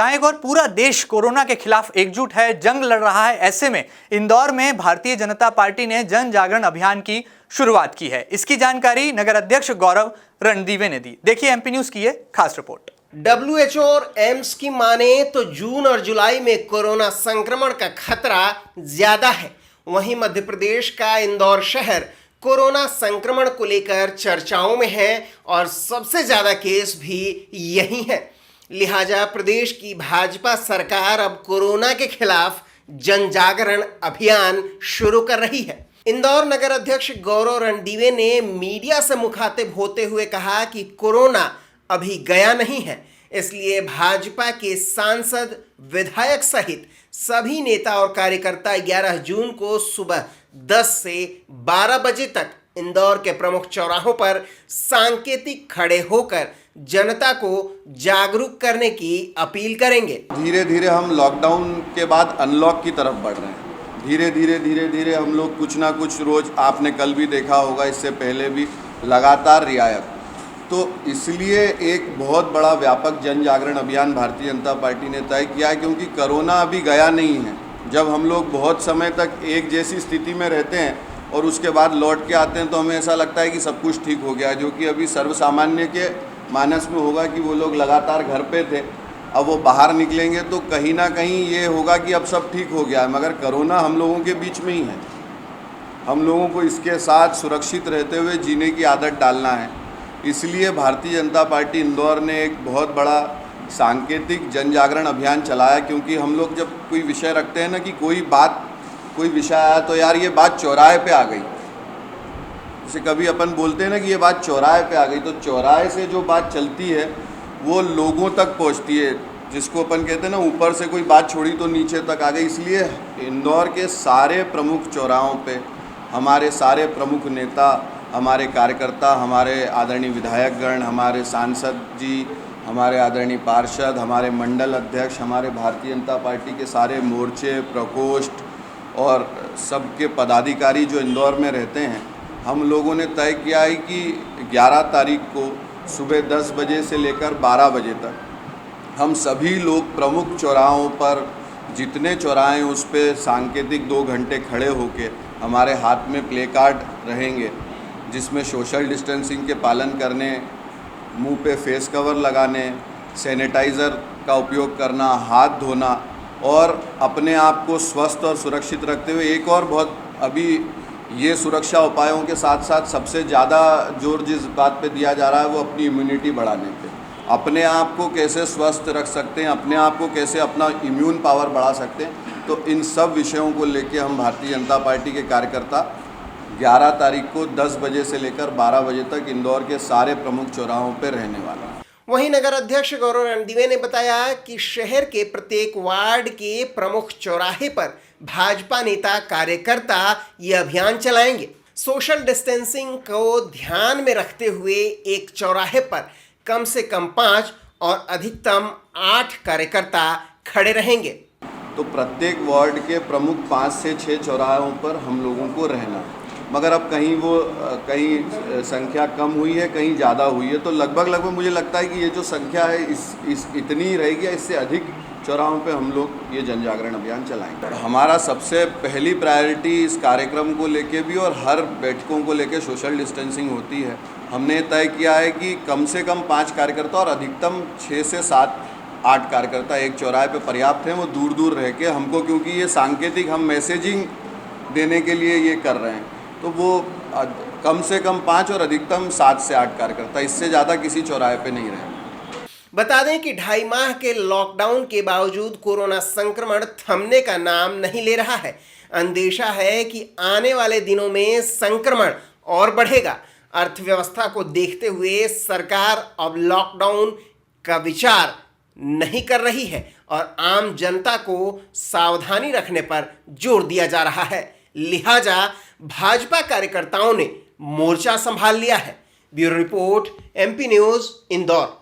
जहां एक और पूरा देश कोरोना के खिलाफ एकजुट है, जंग लड़ रहा है, ऐसे में इंदौर में भारतीय जनता पार्टी ने जन जागरण अभियान की शुरुआत की है। इसकी जानकारी नगर अध्यक्ष गौरव रणदीवे ने दी। देखिए एमपी न्यूज की ये खास रिपोर्ट। WHO और एम्स की माने तो जून और जुलाई में कोरोना संक्रमण का खतरा ज्यादा है। वहीं मध्य प्रदेश का इंदौर शहर कोरोना संक्रमण को लेकर चर्चाओं में है और सबसे ज्यादा केस भी यही है। लिहाजा प्रदेश की भाजपा सरकार अब कोरोना के खिलाफ जन जागरण अभियान शुरू कर रही है। इंदौर नगर अध्यक्ष गौरव रणदीवे ने मीडिया से मुखातिब होते हुए कहा कि कोरोना अभी गया नहीं है, इसलिए भाजपा के सांसद, विधायक सहित सभी नेता और कार्यकर्ता 11 जून को सुबह 10 से 12 बजे तक इंदौर के प्रमुख चौराहों पर सांकेतिक खड़े होकर जनता को जागरूक करने की अपील करेंगे। धीरे धीरे हम लॉकडाउन के बाद अनलॉक की तरफ बढ़ रहे हैं। धीरे धीरे हम लोग कुछ ना कुछ रोज, आपने कल भी देखा होगा, इससे पहले भी लगातार रियायत। तो इसलिए एक बहुत बड़ा व्यापक जन जागरण अभियान भारतीय जनता पार्टी ने तय किया है, क्योंकि कोरोना अभी गया नहीं है। जब हम लोग बहुत समय तक एक जैसी स्थिति में रहते हैं और उसके बाद लौट के आते हैं तो हमें ऐसा लगता है कि सब कुछ ठीक हो गया, जो कि अभी सर्वसामान्य के मानस में होगा कि वो लोग लगातार घर पे थे। अब वो बाहर निकलेंगे तो कहीं ना कहीं ये होगा कि अब सब ठीक हो गया है, मगर कोरोना हम लोगों के बीच में ही है। हम लोगों को इसके साथ सुरक्षित रहते हुए जीने की आदत डालना है। इसलिए भारतीय जनता पार्टी इंदौर ने एक बहुत बड़ा सांकेतिक जन जागरण अभियान चलाया, क्योंकि हम लोग जब कोई विषय रखते हैं ना कि कोई विषय आया तो यार ये बात चौराहे पे आ गई, जैसे कभी अपन बोलते हैं ना कि ये बात चौराहे पे आ गई, तो चौराहे से जो बात चलती है वो लोगों तक पहुंचती है, जिसको अपन कहते हैं ना ऊपर से कोई बात छोड़ी तो नीचे तक आ गई। इसलिए इंदौर के सारे प्रमुख चौराहों पे हमारे सारे प्रमुख नेता, हमारे कार्यकर्ता, हमारे आदरणीय विधायकगण, हमारे सांसद जी, हमारे आदरणीय पार्षद, हमारे मंडल अध्यक्ष, हमारे भारतीय जनता पार्टी के सारे मोर्चे, प्रकोष्ठ और सबके पदाधिकारी जो इंदौर में रहते हैं, हम लोगों ने तय किया है कि 11 तारीख को सुबह 10 बजे से लेकर 12 बजे तक हम सभी लोग प्रमुख चौराहों पर, जितने चौराहे हैं उस पर सांकेतिक 2 घंटे खड़े होकर हमारे हाथ में प्ले कार्ड रहेंगे, जिसमें सोशल डिस्टेंसिंग के पालन करने, मुंह पे फेस कवर लगाने, सैनिटाइज़र का उपयोग करना, हाथ धोना और अपने आप को स्वस्थ और सुरक्षित रखते हुए एक और बहुत अभी ये सुरक्षा उपायों के साथ साथ सबसे ज़्यादा जोर जिस बात पे दिया जा रहा है वो अपनी इम्यूनिटी बढ़ाने पे। अपने आप को कैसे स्वस्थ रख सकते हैं, अपने आप को कैसे अपना इम्यून पावर बढ़ा सकते हैं, तो इन सब विषयों को लेके हम भारतीय जनता पार्टी के कार्यकर्ता 11 तारीख को 10 बजे से लेकर 12 बजे तक इंदौर के सारे प्रमुख चौराहों पर रहने वाला है। वहीं नगर अध्यक्ष गौरव रणदीवे ने बताया कि शहर के प्रत्येक वार्ड के प्रमुख चौराहे पर भाजपा नेता, कार्यकर्ता ये अभियान चलाएंगे। सोशल डिस्टेंसिंग को ध्यान में रखते हुए एक चौराहे पर कम से कम 5 और अधिकतम 8 कार्यकर्ता खड़े रहेंगे। तो प्रत्येक वार्ड के प्रमुख 5 से 6 चौराहों पर हम लोगों को रहना है, मगर अब कहीं संख्या कम हुई है, कहीं ज़्यादा हुई है, तो लगभग मुझे लगता है कि ये जो संख्या है इस इतनी ही रहेगी, इससे अधिक चौराहों पे हम लोग ये जन जागरण अभियान चलाएंगे। हमारा सबसे पहली प्रायोरिटी इस कार्यक्रम को लेके भी और हर बैठकों को लेके सोशल डिस्टेंसिंग होती है। हमने तय किया है कि कम से कम 5 कार्यकर्ता और अधिकतम 6 से 7-8 कार्यकर्ता एक चौराहे पे पर्याप्त हैं। वो दूर दूर रह के हमको, क्योंकि ये सांकेतिक हम मैसेजिंग देने के लिए ये कर रहे हैं, तो वो कम से कम 5 और अधिकतम 7 से 8 कार्यकर्ता, इससे ज़्यादा किसी चौराहे पे नहीं रहे। बता दें कि 2.5 माह के लॉकडाउन के बावजूद कोरोना संक्रमण थमने का नाम नहीं ले रहा है। अंदेशा है कि आने वाले दिनों में संक्रमण और बढ़ेगा। अर्थव्यवस्था को देखते हुए सरकार अब लॉकडाउन का विचार नहीं कर रही है और आम जनता को सावधानी रखने पर जोर दिया जा रहा है। लिहाजा भाजपा कार्यकर्ताओं ने मोर्चा संभाल लिया है। Bureau report, MP news, Indore.